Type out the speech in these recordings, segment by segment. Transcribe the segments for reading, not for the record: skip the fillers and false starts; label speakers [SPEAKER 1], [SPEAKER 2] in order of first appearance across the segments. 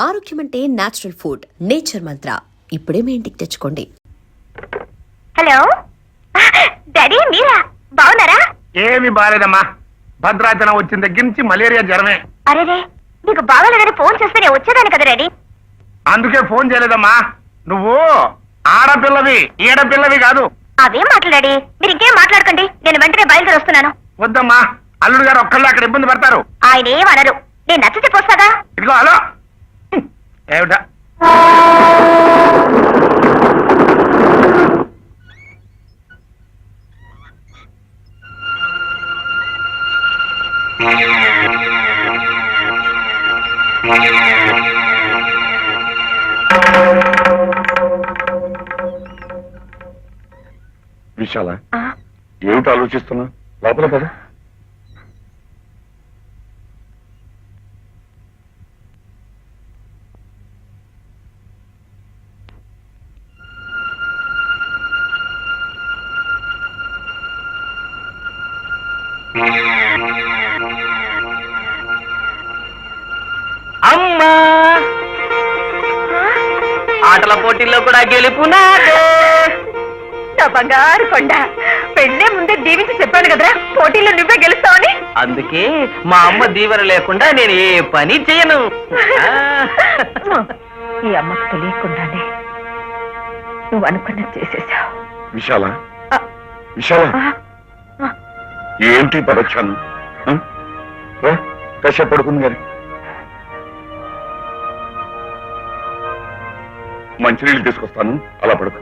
[SPEAKER 1] ఆరోగ్యం అంటే natural food. Nature మంత్ర ఇప్పుడే మీ ఇంటికి తెచ్చుకోండి.
[SPEAKER 2] హలో డాడీ, మీరా? బాగున్నారా?
[SPEAKER 3] ఏమి బాలేదమ్మా, భద్రాచలం వచ్చిన దగ్గర నుంచి మలేరియా జ్వరమే.
[SPEAKER 2] అరే నీకు బాగాలేదని ఫోన్ చేస్తే నేను వచ్చేదాన్ని కదా డాడీ.
[SPEAKER 3] అందుకే ఫోన్ చేయలేదమ్మా. నువ్వు ఆడపిల్లవి, ఈడపిల్లవి కాదు.
[SPEAKER 2] అవేం మాట్లాడాడి, మీరు ఇంకేం మాట్లాడకండి, నేను వెంటనే బయలుదేరి వస్తున్నాను.
[SPEAKER 3] వద్దమ్మా, అల్లుడు గారు ఒక్కళ్ళు అక్కడ ఇబ్బంది పడతారు.
[SPEAKER 2] ఆయన ఏమనరు, నేను నచ్చితే పోస్తాగా.
[SPEAKER 3] ఇదిగో హలో ఏమిటా
[SPEAKER 4] విశాల, ఏమిటి ఆలోచిస్తున్నా? లోపల పద.
[SPEAKER 5] అమ్మా, ఆటల పోటీల్లో కూడా గెలుపునాదే.
[SPEAKER 2] నా బంగారు కొండ, పెళ్ళే ముందే దీవించి చెప్పాను కదరా పోటీలో నువ్వే గెలుస్తావని.
[SPEAKER 5] అందుకే మా అమ్మ దీవెన లేకుండా నేను ఏ పని చేయను.
[SPEAKER 2] ఈ అమ్మకు తెలియకుండానే నువ్వు అనుకున్నది చేసేసావు.
[SPEAKER 4] విశాల, విశాల, ఏంటి పరచాను? కాసేపు పడుకుంది గారి మంచినీళ్ళు తీసుకొస్తాను, అలా పడుకో.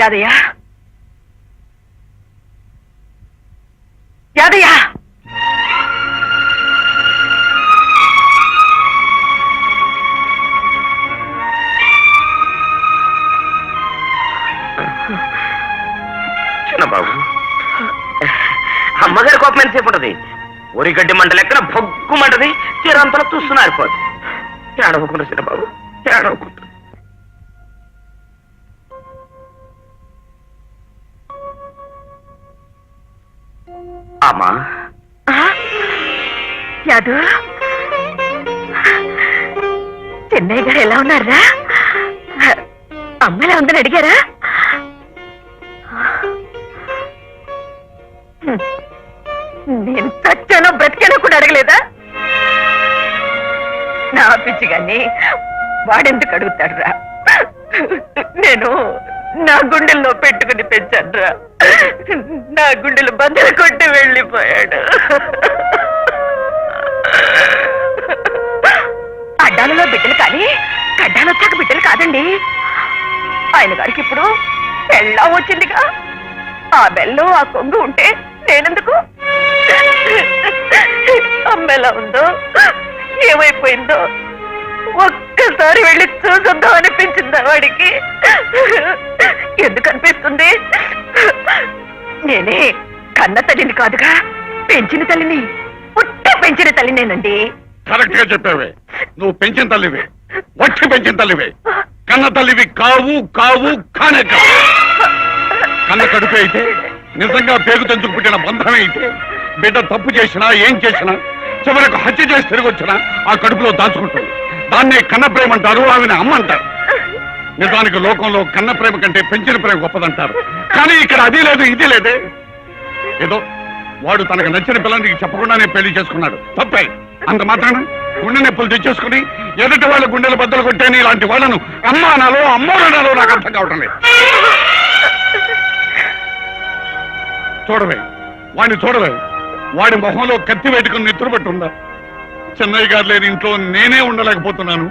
[SPEAKER 2] యాదయ్య, యాదయ్య,
[SPEAKER 5] చిన్నబాబు, అమ్మగారి కోపం ఎంతసేపు ఉంటది? ఒరిగడ్డి మంట లెక్కన భగ్గుమంటది, చీరంతలో చూస్తున్నారిపోదు. ఏడవకుండా చిన్నబాబు, ఏడవకుండా. అమ్మా,
[SPEAKER 2] యాదు, చెన్నయ్య గారు ఎలా ఉన్నారా? అమ్మ ఎలా ఉందని అడిగారా? నేను చచ్చానో బ్రతికానో కూడా అడగలేదా? నా పిచ్చి గాని వాడెందుకు అడుగుతాడు రా? నేను నా గుండెల్లో పెట్టుకుని పెంచాను రా. నా గుండెలు బద్దలు కొట్టి వెళ్ళిపోయాడు. అడ్డాలలో బిడ్డలు కానీ గడ్డాలొచ్చాక బిడ్డలు కాదండి. ఆయన గారికి ఇప్పుడు బెల్లం వచ్చిందిగా, ఆ బెల్లం ఆ కొంగు ఉంటే నేనెందుకు? అమ్మెలా ఉందో, ఏమైపోయిందో ఒక్కసారి వెళ్ళి చూసొద్దాం అనిపించిందా వాడికి? ఎందుకు అనిపిస్తుంది? నేనే కన్న తల్లిని కాదుగా, పెంచిన తల్లిని, పుట్టి పెంచిన తల్లినేనండి.
[SPEAKER 4] కరెక్ట్ గా చెప్పావే, నువ్వు పెంచిన తల్లివే, వచ్చి పెంచిన తల్లివే. కన్న తల్లివి కావు, కావు, కానే కావు. కన్న కడుపు అయితే, నిజంగా పేగు తెంచుకు పుట్టిన బంధమే అయితే, బిడ్డ తప్పు చేసినా ఏం చేసినా చివరకు హత్య చేసి తిరిగి వచ్చినా ఆ కడుపులో దాచుకుంటుంది. దాన్నే కన్న ప్రేమ అంటారు, ఆమెను అమ్మ అంటారు. నిజానికి లోకంలో కన్న ప్రేమ కంటే పెంచిన ప్రేమ గొప్పదంటారు. కానీ ఇక్కడ అది లేదు, ఇది లేదే. ఏదో వాడు తనకు నచ్చిన పిల్లనికి చెప్పకుండానే పెళ్లి చేసుకున్నాడు, తప్పే. అంత మాత్రాన గుండె నొప్పులు తెచ్చేసుకుని ఎదుటి వాళ్ళ గుండెలు బద్దలు కొట్టేని ఇలాంటి వాళ్ళను అమ్మ అనాలో అమ్మోడు అనాలో నాకు అర్థం కావటం లేదు. చూడవే, వాడిని చూడవే, వాడి మొహంలో కత్తి పెట్టుకుని నిద్రపట్టుందా? చెన్నయ్య గారు లేని ఇంట్లో నేనే ఉండలేకపోతున్నాను,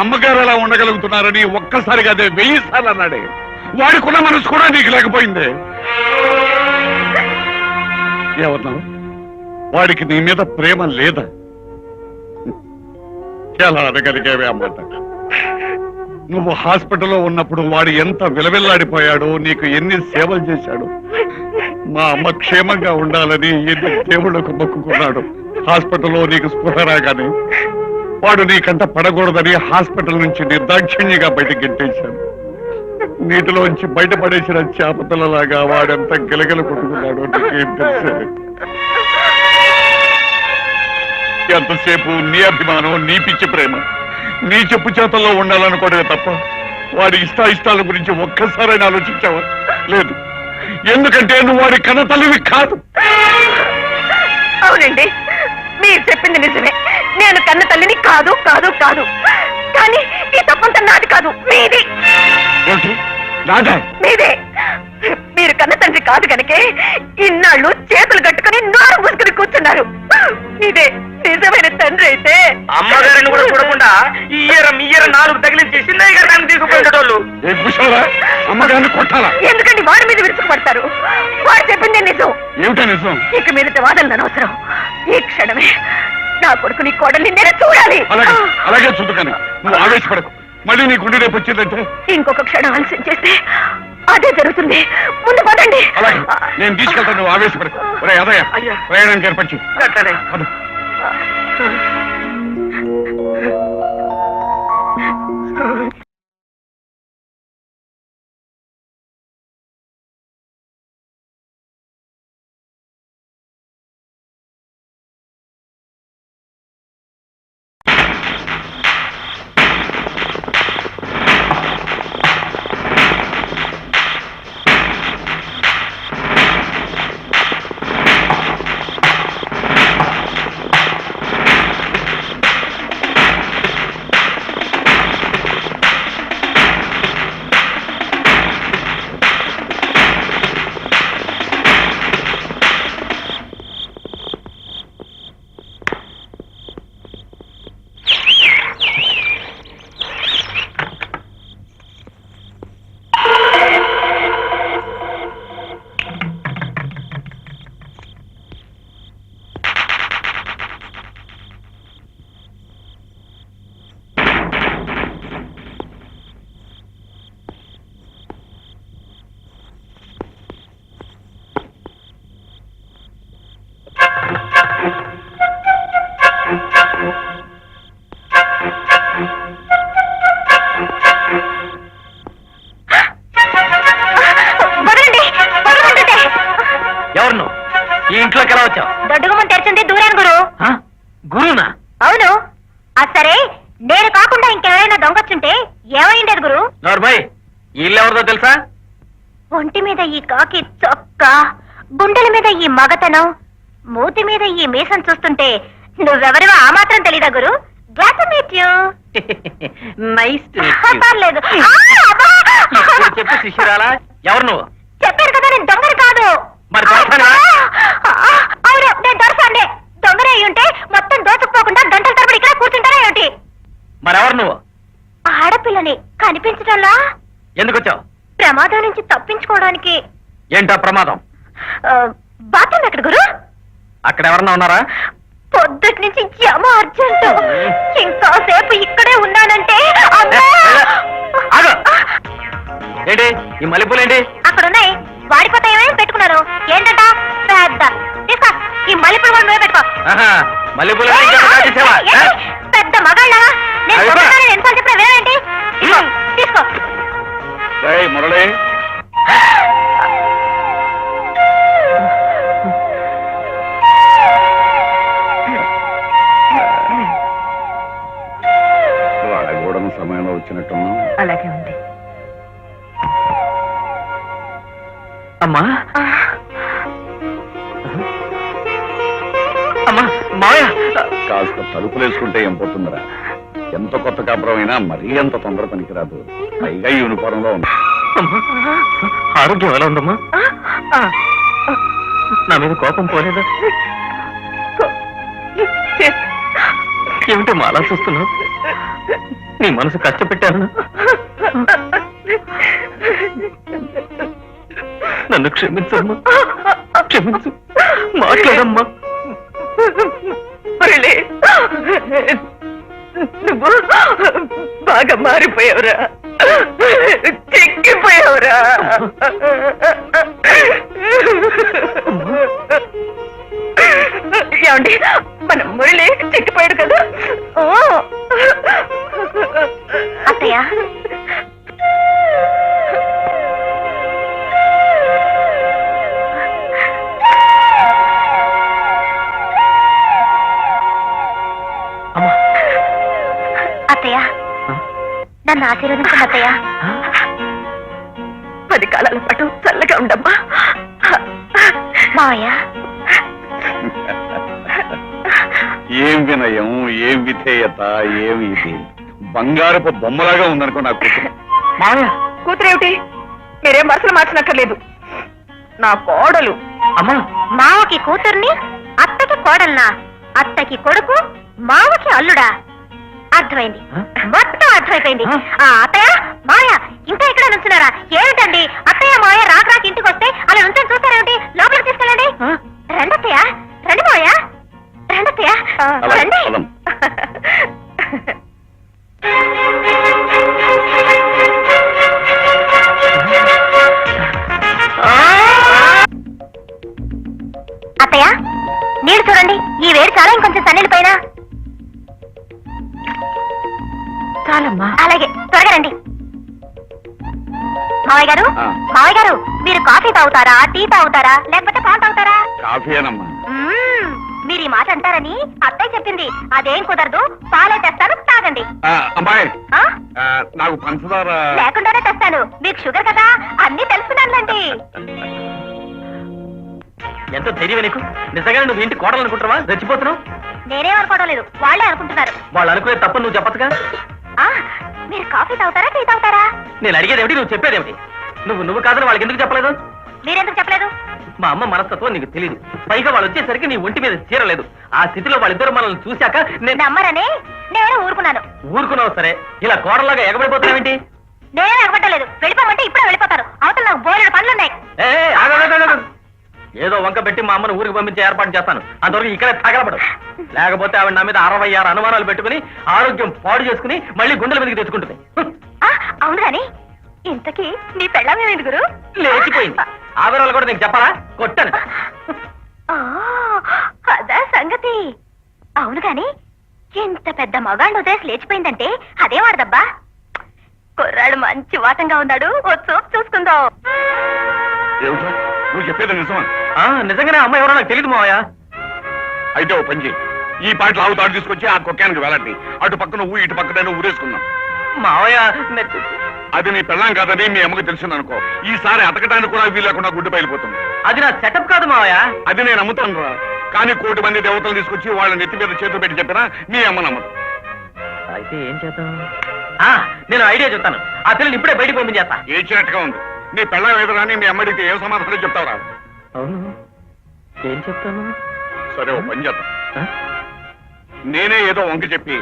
[SPEAKER 4] అమ్మగారు ఎలా ఉండగలుగుతున్నారని ఒక్కసారిగా అదే 1000 సార్లు అన్నాడే. వాడికున్న మనసు కూడా నీకు లేకపోయిందే. ఏమన్నావు? వాడికి నీ మీద ప్రేమ లేదా? ఎలా అనగలిగేవే అన్నమాట. నువ్వు హాస్పిటల్లో ఉన్నప్పుడు వాడు ఎంత విలవిల్లాడిపోయాడో, నీకు ఎన్ని సేవలు చేశాడు. మా అమ్మ క్షేమంగా ఉండాలని ఎన్ని దేవుళ్ళకు మొక్కుకున్నాడు. హాస్పిటల్లో నీకు స్పృహ రాగానే వాడు నీకంట పడకూడదని హాస్పిటల్ నుంచి నిర్దాక్షిణ్యంగా బయటకు గెంటేశాను. నీటిలోంచి బయటపడేసిన చేపతలలాగా వాడెంత గిలగిల కొట్టుకున్నాడు నీకేం తెలుసు? ఎంతసేపు నీ అభిమానం, నీ పిచ్చి ప్రేమ, నీ చెప్పు చేతల్లో ఉండాలనుకోవడమే తప్ప వాడి ఇష్టాయిష్టాల గురించి ఒక్కసారైనా ఆలోచించావా? లేదు. ఎందుకంటే నువ్వు వాడి కన్న తల్లివి కాదు.
[SPEAKER 2] అవునండి, మీరు చెప్పింది నిజమే. నేను కన్న తల్లిని కాదు కాదు కాదు. కానీ ఈ తప్పంతా నాది కాదు, మీది.
[SPEAKER 4] ఏంటి? నాదా?
[SPEAKER 2] మీదే. మీరు కన్న తండ్రి కాదు కనుకే ఇన్నాళ్ళు చేతులు కట్టుకుని నోరు మూసుకుని కూర్చున్నారు. ఇదే నిజమైన తండ్రి అయితే
[SPEAKER 5] అమ్మగారిని కూడా చూడకుండా ఇయ్యర 4 తగిలించి చిన్నయ్య గారు దాన్ని తీసుకుపోయేటోళ్ళు.
[SPEAKER 4] అమ్మగారిని కొట్టాలా?
[SPEAKER 2] ఎందుకంటే వాడి మీద విరుచుకుపడతారు. వాడు చెప్పింది నిజం.
[SPEAKER 4] ఏమిటా నిజం?
[SPEAKER 2] ఇక మీదట వాదనలు అనవసరం. ఈ క్షణమే నా కొడుకు నీ కోడల్ని నేను చూడాలి.
[SPEAKER 4] అలాగే చూద్దుకని నువ్వు ఆవేశపడకు. మళ్ళీ నీ గుండె రేపు వచ్చిందంటే
[SPEAKER 2] ఇంకొక క్షణం ఆలస్యం చేస్తే అదే జరుగుతుంది. ముందు పదండి.
[SPEAKER 4] అలాగే నేను తీసుకెళ్తాను, నువ్వు ఆవేశపడకు. అదయ్య ప్రయాణానికి ఏర్పరిచి
[SPEAKER 5] ఎవరు? ఈ ఇంట్లోకి ఎలా వచ్చావు?
[SPEAKER 2] దొడ్డుగుమ్మం తెరిచింది దూరాను గురు.
[SPEAKER 5] గురునా?
[SPEAKER 2] అవును. సరే, నేను కాకుండా ఇంకెవరైనా దొంగొచ్చుంటే ఏమైండేది గురు?
[SPEAKER 5] నోర్మయ్, ఈ ఇల్లు ఎవరిదో తెలుసా?
[SPEAKER 2] ఒంటి మీద ఈ కాకి చొక్క, గుండెల మీద ఈ మగతనం, మూతి మీద ఈ మీసం చూస్తుంటే నువ్వెవరివో ఆ మాత్రం తెలీదా గురు? Glad to meet you.
[SPEAKER 5] Nice.
[SPEAKER 2] పర్లేదు.
[SPEAKER 5] చెప్పు శిష్యురాలా, ఎవరు నువ్వు?
[SPEAKER 2] చెప్పారు కదా నేను దొంగని కాదు.
[SPEAKER 5] మరి దొరసానా?
[SPEAKER 2] అవును, నేను దొరసానే. దొంగనే అయి ఉంటే మొత్తం దోచుకుపోకుండా గంటల తరబడి ఇక్కడ కూర్చుంటారా ఏమిటి?
[SPEAKER 5] మరెవరు నువ్వు?
[SPEAKER 2] ఆడపిల్లని కనిపించడంలా.
[SPEAKER 5] ఎందుకు వచ్చావు?
[SPEAKER 2] ప్రమాదం నుంచి తప్పించుకోవడానికి.
[SPEAKER 5] ఏంటా ప్రమాదం?
[SPEAKER 2] బాత్రూమ్ ఎక్కడ గురు?
[SPEAKER 5] అక్కడ ఎవరన్నా ఉన్నారా?
[SPEAKER 2] పొద్దుటి నుంచి జమ అర్జెంట్. ఇంకాసేపు ఇక్కడే ఉన్నానంటే
[SPEAKER 5] ఆగు. ఏంటి ఈ మల్లెపూలేంటి?
[SPEAKER 2] అక్కడున్నాయి. వాడిపోతాయేమో పెట్టుకున్నాను. ఏంటంట పెద్ద తీసుకో. ఈ మల్లెపూలు కూడా నువ్వే పెట్టుకో.
[SPEAKER 5] మల్లెపూలు
[SPEAKER 2] పెద్ద మగాళ్ళ నేను ఎన్నిసార్లు చెప్పినా వేరేంటి? తీసుకో.
[SPEAKER 4] మురళి, వాడగూడని సమయంలో వచ్చినట్టున్నాం.
[SPEAKER 2] అలాగే ఉంది.
[SPEAKER 5] అమ్మా అమ్మా, మావయ్య
[SPEAKER 4] కాస్త తలుపులేసుకుంటే ఏం పోతుందిరా? ఎంత కొత్త కాపురం అయినా మరీ ఎంత తొందర పనికిరాదు. పైగా యూనిఫారంలో ఉంది.
[SPEAKER 5] ఆరోగ్యం ఎలా ఉందమ్మా? నా మీద కోపం పోలేదా? ఏమిటో మా అలా చూస్తున్నావు? నీ మనసు కష్టపెట్టాను. నన్ను క్షమించమ్మా, క్షమించు. మాట్లాడమ్మా.
[SPEAKER 2] చిక్కిపోయావురా చిక్కిపోయావురా ఏమండి మన మురళి చిక్కిపోయాడు కదా
[SPEAKER 6] అత్తయ్య అత్తయ్య నన్ను ఆశీర్వదించండి అత్తయ్య
[SPEAKER 2] 10 కాలాల పాటు చల్లగా ఉండమ్మా
[SPEAKER 6] మావయ్య
[SPEAKER 4] ఏం వినయం, ఏం విధేయత, ఏం ఇది బంగారపు బొమ్మలాగా ఉందనుకో నా కూతురు.
[SPEAKER 3] మామయ్య
[SPEAKER 2] కూతురేమిటి మీరేం బస్సులు మార్చినక్కర్లేదు నా కోడలు
[SPEAKER 3] అమ్మా
[SPEAKER 6] మావకి కూతుర్ని అత్తకి కోడల్నా అత్తకి కొడుకు మావకి అల్లుడా అర్థమైంది మొత్తం అర్థమైపోయింది అత్తయ్య మాయ ఇంకా ఇక్కడ నుంచున్నారా ఏమిటండి అత్తయ్య మాయ రాక ఇంటికి వస్తే అలా నుంచొని చూస్తారేమిటి లోపలికి తీసుకెళ్ళండి రండి అత్తయ్య రండి మాయ రండి అత్తయ్య
[SPEAKER 4] అలాగే,
[SPEAKER 6] రండి
[SPEAKER 4] పదం.
[SPEAKER 6] అత్తయ్య నీళ్ళు చూడండి ఈ వేడి చాలా ఇంకొంచెం సన్నీళ్ళ పైన
[SPEAKER 2] చాలమ్మా
[SPEAKER 6] అలాగే త్వరగా రండి మావయ్య గారు
[SPEAKER 4] ఆ.
[SPEAKER 6] మావయ్య గారు మీరు కాఫీ తాగుతారా టీ తాగుతారా లేకపోతే పాలు తాగుతారా
[SPEAKER 4] కాఫీయేనమ్మా.
[SPEAKER 6] మీరు ఈ మాట అంటారని అత్తయ్య చెప్పింది అదేం కుదరదు పాలే తెస్తాను తాగండి
[SPEAKER 4] అమ్మాయి
[SPEAKER 6] ఆ?
[SPEAKER 4] నాకు పంచదార.
[SPEAKER 6] లేకుండానే తెస్తాను మీకు షుగర్ కదా అన్ని తెలుసుకున్నానులేండి
[SPEAKER 5] ఎంతో ధైర్యం నీకు. నిజంగా నువ్వు ఇంటి కోడలు అనుకుంటావా? రెచ్చిపోతున్నావు.
[SPEAKER 6] నేనేం అనుకోవడం లేదు వాళ్ళే అనుకుంటున్నారు
[SPEAKER 5] వాళ్ళు అనుకునే తప్ప నువ్వు చెప్పచ్చుగా.
[SPEAKER 6] ఆ, మీరు కాఫీ తాగుతారా టీ తాగుతారా
[SPEAKER 5] నేను అడిగేది ఏమిటి, నువ్వు చెప్పేది ఏమిటి? నువ్వు కాదని వాళ్ళకి ఎందుకు చెప్పలేదు?
[SPEAKER 6] మీరెందుకు చెప్పలేదు
[SPEAKER 5] మా అమ్మ మనస్తత్వం నీకు తెలియదు. పైగా వాళ్ళు వచ్చేసరికి నీ ఒంటి మీద చీరలేదు. ఆ స్థితిలో వాళ్ళిద్దరు మనల్ని చూశాక నేను
[SPEAKER 6] నమ్మరని నేను ఊరుకున్నాను
[SPEAKER 5] ఊరుకున్నావు సరే, ఇలా కోడలాగా ఎగబడిపోతున్నావేంటి?
[SPEAKER 6] నేనే ఎగబట్టలేదు వెళ్ళిపోమంటే ఇప్పుడే వెళ్ళిపోతారు అవతల నాకు బోలెడు పనులున్నాయి
[SPEAKER 5] ఏ, ఆగు, ఆగు, ఆగు, ఆగు. ఏదో వంక పెట్టి మా అమ్మను ఊరికి పంపించే ఏర్పాటు చేస్తాను. అంతవరకు ఇక్కడే తగలబడు. లేకపోతే ఆవిడ నా మీద 66 అనుమానాలు పెట్టుకుని ఆరోగ్యం పాడు చేసుకుని మళ్ళీ గుండెల మీదకి తెచ్చుకుంటుంది.
[SPEAKER 6] అవును గాని ఇంతకీ నీ పెళ్ళమేమిటి గురు
[SPEAKER 5] లేచిపోయింది. ఆ వివరాలు కూడా నీకు చెప్పాలా? కొట్టాను.
[SPEAKER 6] ఆ, అదా సంగతి అవును గాని ఇంత పెద్ద మగాళ్ళు వదిలేసి లేచిపోయిందంటే అదే వాడదబ్బా కుర్రాడు మంచి వాటంగా ఉన్నాడు ఓ చూపు చూసుకుందాం
[SPEAKER 4] ఏమిటో నువ్వు చెప్పేది నిజమా?
[SPEAKER 5] నిజంగానే అమ్మ ఎవరో నాకు తెలియదు మావయ్య.
[SPEAKER 4] అయితే ఓ పని చేయి, ఈ పాటలు ఆవు తాడు తీసుకొచ్చి ఆ కుక్కానికి వెళ్ళండి. అటు పక్కన నువ్వు ఇటు పక్కన ఊరేసుకున్నాం.
[SPEAKER 5] మావయ్య
[SPEAKER 4] అది నీ పెళ్ళాం కాదని మీ అమ్మకి తెలిసిందనుకో, ఈసారి అతకడానికి కూడా వీలు లేకుండా గుడ్డు బయలుపోతుంది.
[SPEAKER 5] అది నా సెటప్ కాదు మావయ్య.
[SPEAKER 4] అది నేను నమ్ముతాను రా, కానీ 1 కోటి మంది దేవతలు తీసుకొచ్చి వాళ్ళ నెత్తి మీద చేతులు పెట్టి చెప్పినా మీ అమ్మ నమ్మదు.
[SPEAKER 5] అయితే ఏం చేద్దాం? నేను ఐడియా చెప్తాను. ఆ పిల్లని ఇప్పుడే బయటికి పంపించేస్తా.
[SPEAKER 4] ఏడ్చినట్టుగా ఉంది. నీ పెళ్ళం ఎదురాని మీ అమ్మడికి ఏం సమాధానం చెప్తావురా?
[SPEAKER 5] అవును, ఏం చెప్తాను?
[SPEAKER 4] సరే ఓ పని చేద్దాం, నేనే ఏదో వంక చెప్పి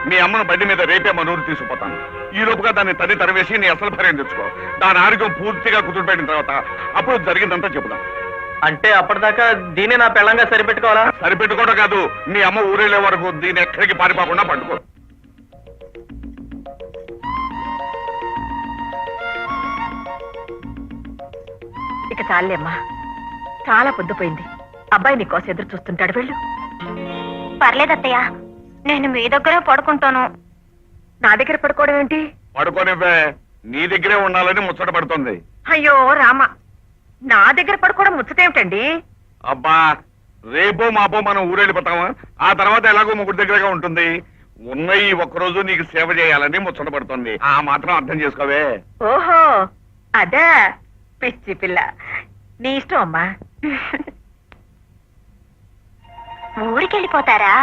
[SPEAKER 4] మీ అమ్మను బండి మీద రేపే మనూరు తీసుకుపోతాను. ఈ లోపుగా దాన్ని తరివేసి నీ అసలు భార్యను తెచ్చుకో. దాని ఆరోగ్యం పూర్తిగా కుదురుపెట్టిన తర్వాత అప్పుడు జరిగిందంతా చెబుదాం.
[SPEAKER 5] అంటే అప్పటిదాకా దీన్ని నా పెళ్ళంగా సరిపెట్టుకోవాలా?
[SPEAKER 4] సరిపెట్టుకోవడం కాదు, మీ అమ్మ ఊరేళ్ళే వరకు దీన్ని ఎక్కడికి పారిపోకుండా పట్టుకో.
[SPEAKER 2] ఇక చాలేమ్మా చాలా పొద్దుపోయింది అబ్బాయి నీకోసం ఎదురు చూస్తుంటాడు వెళ్ళు
[SPEAKER 6] పర్లేదత్తయ్య నేను మీ దగ్గరే పడుకుంటాను
[SPEAKER 2] నా దగ్గర పడుకోవడం ఏంటి
[SPEAKER 4] పడుకోనివ్వే, నీ దగ్గరే ఉండాలని ముచ్చట పడుతుంది.
[SPEAKER 2] అయ్యో రామ నా దగ్గర పడుకోవడం ముచ్చటేమిటండి
[SPEAKER 4] అబ్బా, రేపో మాపో మనం ఊరెళ్ళిపోతామా? ఆ తర్వాత ఎలాగో ముగ్గురు దగ్గరగా ఉంటుంది. ఉన్న ఈ ఒక్కరోజు నీకు సేవ చేయాలని ముచ్చట పడుతుంది. ఆ మాత్రం అర్థం చేసుకోవే.
[SPEAKER 2] ఓహో అదా పిచ్చి పిల్ల నీ ఇష్టం అమ్మా
[SPEAKER 6] ఊరికెళ్ళిపోతారా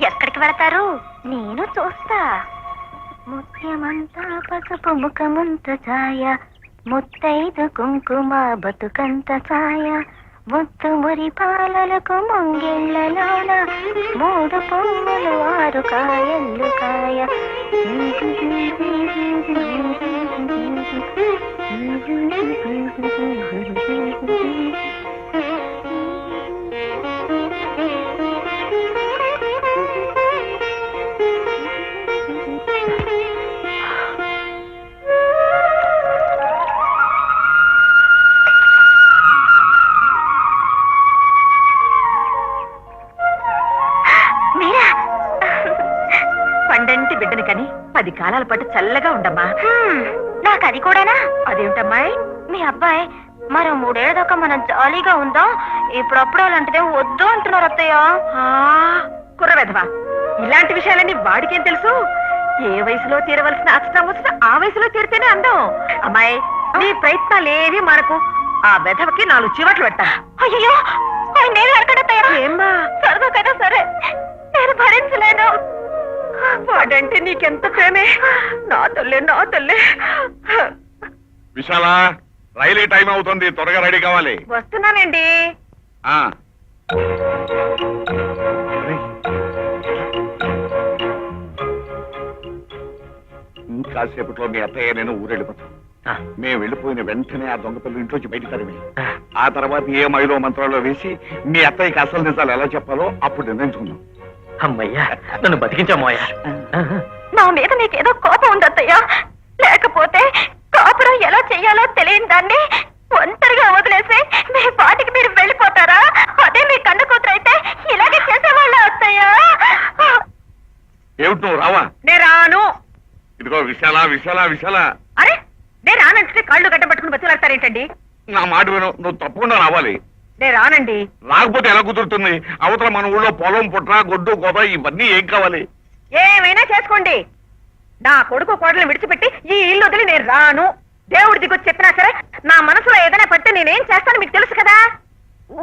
[SPEAKER 6] ఎక్కడికి వెళతారు నేను చూస్తా ముత్యమంతా పసుపు ముఖమంత ఛాయ ముత్తైదు కుంకుమ బతుకంత ఛాయ ముత్తు మురి పాలలకు ముంగిళ్ళలోన 3 పొమ్మలు 6 కాయల్లు కాయ
[SPEAKER 2] కాలాల పాటు చల్లగా ఉండమ్మా.
[SPEAKER 6] నాకు అది కూడానా?
[SPEAKER 2] అదేమిటమ్మాయి?
[SPEAKER 6] మీ అబ్బాయి మరో 3 ఏళ్ల దాకా మనం జాలీగా ఉందాం, ఇప్పుడప్పుడు అలాంటిదే వద్దు అంటున్నారు అత్తయ్య.
[SPEAKER 2] కుర్రవెధవా, ఇలాంటి విషయాలన్నీ వాడికేం తెలుసు? ఏ వయసులో తీరవలసిన అక్షరావసరం ఆ వయసులో తీరితేనే అందం. అమ్మాయి, నీ ప్రయత్నాలేవి మనకు. ఆ వెధవకి 4 చివట్లు పెట్టాను.
[SPEAKER 6] అయ్యో, ఆయన నేను అడగడత్తయ్య.
[SPEAKER 2] ఏమ్మా?
[SPEAKER 6] సరదాకైనా సరే నేను భరించలేను.
[SPEAKER 2] వాడంటే నీకెంత ప్రేమే. నా తల్లే, నా తల్లే.
[SPEAKER 4] విశాల, రైలు టైం అవుతుంది, త్వరగా రెడీ కావాలి.
[SPEAKER 2] వస్తున్నానండి.
[SPEAKER 4] ఆ ఇంకాసేపట్లో మీ అత్తయ్య నేను ఊరెళ్ళిపోతాం. మేము వెళ్ళిపోయిన వెంటనే ఆ దొంగ పిల్లలు ఇంట్లోంచి బయట తరిమి, ఆ తర్వాత ఏ మైలో మంత్రాల్లో వేసి మీ అత్తయ్యకి అసలు నిజాలు ఎలా చెప్పాలో అప్పుడు నిర్ణయించుకుందాం.
[SPEAKER 5] అమ్మయ్యా, నన్ను బతికించామోయా.
[SPEAKER 6] నా మీద నీకేదో కోపం ఉంది అత్తయ్య. లేకపోతే కాపురం ఎలా చెయ్యాలో తెలియని దాన్ని ఒంటరిగా వదిలేసి మీ పాటికి మీరు వెళ్ళిపోతారా? అదే మీ కన్న కూతురు అయితే ఇలాగే చేసేవాళ్ళ అత్తయ్య.
[SPEAKER 4] ఏమిటి నువ్వు రావా?
[SPEAKER 2] నే రాను.
[SPEAKER 4] ఇదిగో విశాల, విశాల, విశాల.
[SPEAKER 2] అరే, నే రానంటే కాళ్ళు గడ్డపట్టుకుని బతులాడతారేంటండి?
[SPEAKER 4] నా మాట విను, నువ్వు తప్పకుండా రావాలి.
[SPEAKER 2] నే రానండి.
[SPEAKER 4] రాకపోతే ఎలా కుదురుతుంది? అవతల మన ఊళ్ళో పొలం, పుట్ర, గొడ్డు, కోత ఇవన్నీ ఏం కావాలి?
[SPEAKER 2] ఏమైనా చేసుకోండి. నా కొడుకు కోడలు విడిచిపెట్టి ఈ ఇల్లు వదిలి నేను రాను. దేవుడి దిగొచ్చి చెప్పినా సరే నా మనసులో ఏదైనా పడితే నేనేం చేస్తాను మీకు తెలుసు కదా.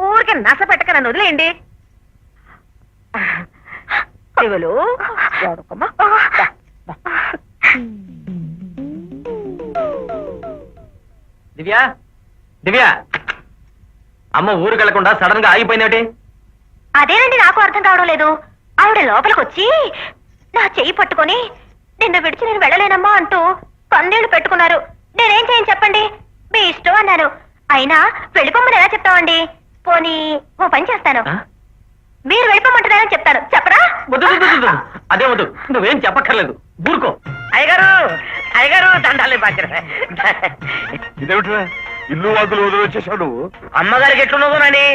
[SPEAKER 2] ఊరికి నస పెట్టక నన్ను వదిలేయండి. శివులు, ఎవడుకోమ్మా? దా, దా.
[SPEAKER 5] దివ్యా, దివ్యా, అమ్మ ఊరికి వెళ్లకుండా సడన్ గా ఆగిపోయినట్టే.
[SPEAKER 6] అదేనండి నాకు అర్థం కావడం లేదు. ఆవిడ లోపలికి వచ్చి నా చెయ్యి పట్టుకొని నిన్ను విడిచి నేను వెళ్ళలేనమ్మా అంటూ కన్నీళ్లు పెట్టుకున్నారు. నేనేం చేయను చెప్పండి, మీ ఇష్టం అన్నాను. అయినా వెళ్ళిపోమని ఎలా చెప్తామండి? పోనీ ఓ పని చేస్తాను, మీరు వెళ్ళిపోమంటున్నారని చెప్తాను. చెప్పరా?
[SPEAKER 5] వద్దు, వద్దు, వద్దు. అదే వద్దు, నువ్వేం చెప్పక్కర్లేదు, ఊరుకో.
[SPEAKER 2] అయ్యగారు, అయ్యగారు, దండాలి బాధ్యత.
[SPEAKER 4] ఇదేమిట్రా, ఇల్లు వాదులు వదిలి వచ్చేసావు నువ్వు?
[SPEAKER 5] అమ్మగారికి ఎట్లున్నదోనండి,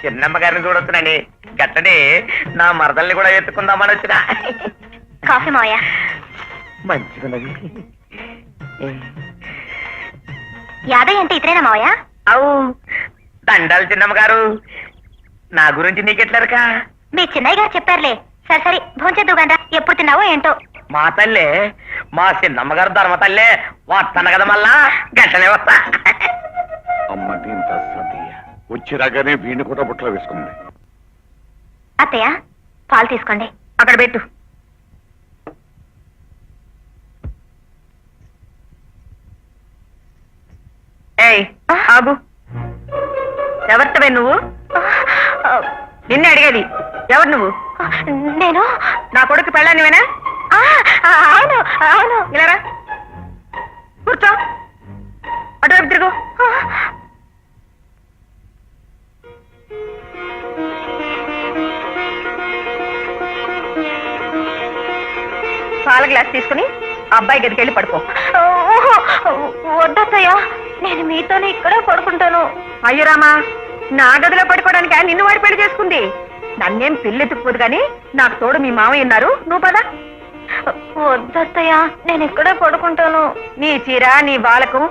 [SPEAKER 5] చిన్నమ్మగారిని చూడొచ్చునండి. గట్టనే నా మరదల్ని కూడా ఎత్తుకుందామని వచ్చిన.
[SPEAKER 6] కాఫీ మావయ్య.
[SPEAKER 5] మంచిగున్నది.
[SPEAKER 6] యాదయ్య అంటే ఇతరేనా మావయ్య?
[SPEAKER 5] అవు, దండాలు చిన్నమ్మగారు. నా గురించి నీకెట్లరకా?
[SPEAKER 6] మీ చిన్నయ్య గారు చెప్పారులే. సరే సరే, భోంచేద్దు గండ్రా. ఎప్పుడు తిన్నావో ఏంటో.
[SPEAKER 5] మా తల్లే, మా చిన్నమ్మగారు ధర్మ తల్లే. వస్తాను కదా మళ్ళా, గట్టనే వస్తా.
[SPEAKER 4] అమ్మ దీంత సతీయ వచ్చి రాగానే వీణి కూడా బుట్టలో వేసుకుంది.
[SPEAKER 6] అత్తయ్య, పాలు తీసుకోండి.
[SPEAKER 2] అక్కడ పెట్టు. ఏయ్, ఆగు. ఎవరితవే నువ్వు? నిన్నే అడిగేది. ఎవరు నువ్వు?
[SPEAKER 6] నేను
[SPEAKER 2] నా కొడుకు పెళ్ళానివేనా?
[SPEAKER 6] అవును అవును.
[SPEAKER 2] ఇలా రా, కూర్చో. అటువైపు తిరుగు. పాల గ్లాస్ తీసుకుని అబ్బాయి గదికి వెళ్ళి పడుకో.
[SPEAKER 6] వద్దత్తయ్య, నేను మీతోనే ఇక్కడే పడుకుంటాను.
[SPEAKER 2] అయ్యో రామా, నా గదిలో పడుకోవడానికి నిన్ను వాడి పెళ్లి చేసుకుంది. నన్నేం పిల్లెత్తుకుపోదు గాని నాకు తోడు మీ మామయ్య ఉన్నారు. నువ్వు పద.
[SPEAKER 6] వద్దత్తయ్య, నేను ఇక్కడే పడుకుంటాను.
[SPEAKER 2] నీ చీర, నీ బాలకు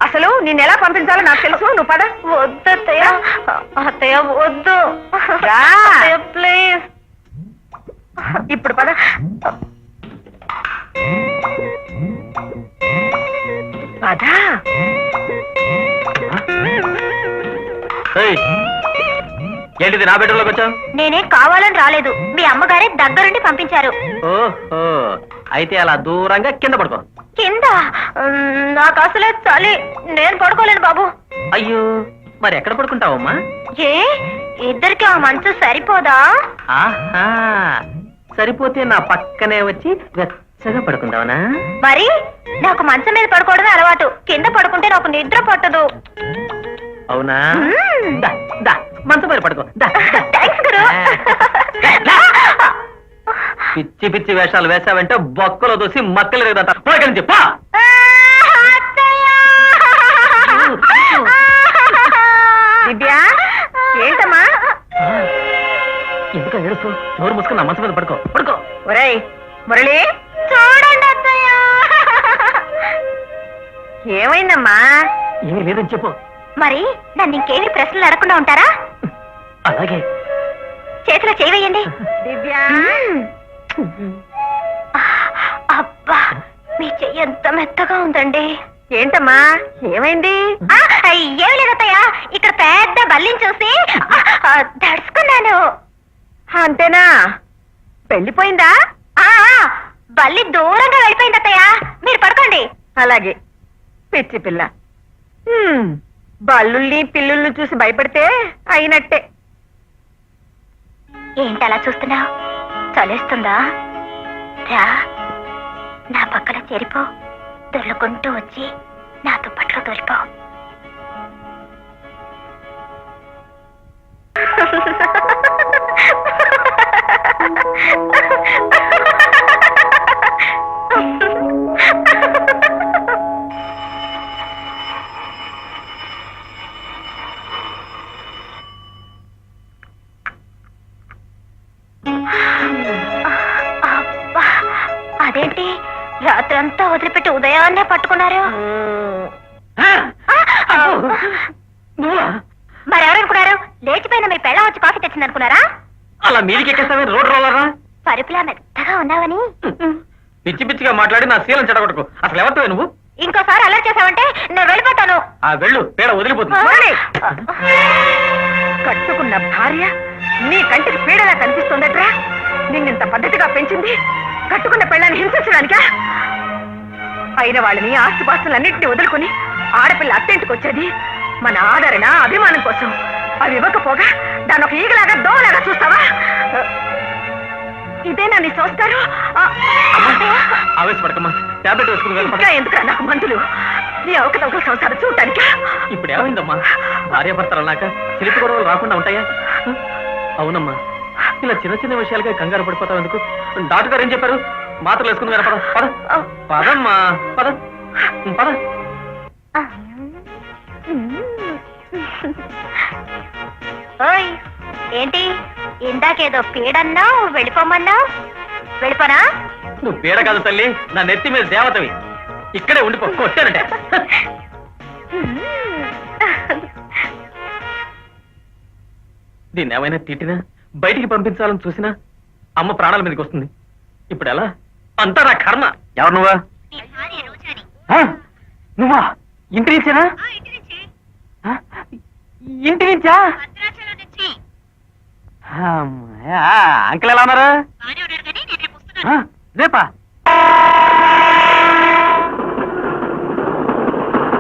[SPEAKER 2] అసలు నిన్నెలా పంపించాలో నాకు తెలుసు. నువ్వు పద.
[SPEAKER 6] వద్దత్తయ్య, అత్తయ్య వద్దు.
[SPEAKER 2] రా.
[SPEAKER 6] అత్తయ్య ప్లీజ్.
[SPEAKER 2] ఇప్పుడు పద. పద.
[SPEAKER 5] ఏయ్, ఏంటిది నా బెడ్రూమ్లోకి వచ్చావు?
[SPEAKER 6] నేనేం కావాలని రాలేదు, మీ అమ్మగారే దగ్గరుండి పంపించారు.
[SPEAKER 5] ఓహో, అయితే అలా దూరంగా కింద పడుకో.
[SPEAKER 6] కింద నాకు అసలే చలి, నేను పడుకోలేను బాబు.
[SPEAKER 5] అయ్యో, మరి ఎక్కడ పడుకుంటావమ్మా?
[SPEAKER 6] ఏ, ఇద్దరికి ఆ మంచు సరిపోదా?
[SPEAKER 5] ఆహా, సరిపోతే నా పక్కనే వచ్చి వెచ్చగా పడుకుంటావనా?
[SPEAKER 6] మరి నాకు మంచం మీద పడుకోవడమే అలవాటు. కింద పడుకుంటే నాకు నిద్ర పట్టదు.
[SPEAKER 5] అవునా?
[SPEAKER 6] మ్మ్.
[SPEAKER 5] దా, దా, మంచం మీద పడుకో. దా, దా.
[SPEAKER 6] థాంక్స్ గురు.
[SPEAKER 5] పిచ్చి పిచ్చి వేషాలు వేసావంటే బొక్కలో దూసి మక్కలు రేదంట. పోయి నుంచి పా.
[SPEAKER 2] దివ్య, ఏంటమ్మా?
[SPEAKER 5] ఎందుకు ఏడుస్తూ? నోరు మూసుకుని నా మంచం మీద పడుకో, పడుకో.
[SPEAKER 2] ఒరేయ్ మురళి,
[SPEAKER 6] చూడండి అత్తయ్య.
[SPEAKER 2] ఏమైందమ్మా?
[SPEAKER 5] ఏమీ లేదని చెప్పు.
[SPEAKER 6] మరి నన్ను ఇంకేమీ ప్రశ్నలు అడగకుండా ఉంటారా?
[SPEAKER 5] అలాగే.
[SPEAKER 6] చేతిలో చేయవేయండి.
[SPEAKER 2] దివ్యా,
[SPEAKER 6] అబ్బా, మీ చెయ్యి ఎంత మెత్తగా ఉందండి.
[SPEAKER 2] ఏంటమ్మా ఏమైంది?
[SPEAKER 6] ఏమి లేదత్తయ్య, ఇక్కడ పెద్ద బల్లిని చూసి దడుచుకున్నాను.
[SPEAKER 2] అంతేనా? పెళ్లిపోయిందా?
[SPEAKER 6] బల్లి దూరంగా వెళ్ళిపోయింది అత్తయ్య. మీరు పడుకోండి.
[SPEAKER 2] అలాగే. పిచ్చి పిల్ల. బల్లుల్ని పిల్లుల్ని చూసి భయపడితే అయినట్టే.
[SPEAKER 6] ఏంటి అలా చూస్తున్నావు? చలేస్తుందా? రా, నా పక్కన చేరిపో. దొర్లుకుంటూ వచ్చి నా దుప్పట్లో దొరిపో. అదేంటి రాత్రంతా వదిలిపెట్టి ఉదయాన్నే పట్టుకున్నారు? మరెవరనుకున్నారు? లేచిపోయిన మీ పెళ్ళ వచ్చి కాఫీ తెచ్చింది అనుకున్నారా?
[SPEAKER 5] అలా మీదికి ఎక్కేస్తావే రోడ్ రోలరా?
[SPEAKER 6] పరుపులా మెత్తగా ఉన్నావని.
[SPEAKER 5] పిచ్చి పిచ్చిగా మాట్లాడి నా శీలం చెడగొట్టుకో. అసలు ఎవరితో నువ్వు?
[SPEAKER 6] ఇంకోసారి అలర్ట్ చేసావంటే నేను వెళ్ళిపోతాను.
[SPEAKER 5] ఆ వెళ్ళు, పేడ వదిలిపోతుంది.
[SPEAKER 2] కట్టుకున్న భార్య నీ కంటికి పీడలా కనిపిస్తోందట్రా? నిన్నింత పద్ధతిగా పెంచింది కట్టుకున్న పెళ్ళాన్ని హింసించడానికా? అయిన వాళ్ళని ఆస్తిపాస్తులన్నింటినీ వదులుకుని ఆడపిల్ల అత్తింటికి వచ్చేది మన ఆదరణ అభిమానం కోసం. అవి ఇవ్వకపోగా దాన్ని ఒక ఈగలాగా దోవలాగా చూస్తావా? ఇదేనా నీ సంస్కారం?
[SPEAKER 5] ఆవేశపడకమ్మా, టాబ్లెట్ వేసుకుని
[SPEAKER 2] ఇంకా ఎందుకు నాకు మందులు? నీ అవకతవకల సంసారం చూడటానికా?
[SPEAKER 5] ఇప్పుడు ఏమైందమ్మా? భార్యాభర్తలు అన్నాక చిలిపి గొడవలు రాకుండా ఉంటాయా? అవునమ్మా, ఇలా చిన్న చిన్న విషయాలుగా కంగారు పడిపోతావు ఎందుకు? డాక్టర్ గారు ఏం చెప్పారు? మాత్రలు వేసుకుని పద పద పదమ్మా, పద పద.
[SPEAKER 6] ఓయ్, ఏంటి ఇందాకేదో పీడన్నావు, వెళ్ళిపోమన్నావు? వెళ్ళిపోనా?
[SPEAKER 5] నువ్వు పీడ కాదు తల్లి, నా నెత్తి మీద దేవతవి. ఇక్కడే ఉండిపో, కొట్టానంటే. దీన్ని ఏమైనా తిట్టినా బయటికి పంపించాలని చూసినా అమ్మ ప్రాణాల మీదకి వస్తుంది. ఇప్పుడు ఎలా? అంతా నా కర్మ. ఎవరు నువ్వా? నువ్వా? ఇంటి నుంచేనా? ఇంటి నుంచా? అంకుల్ ఎలా ఉన్నారు? రేపా?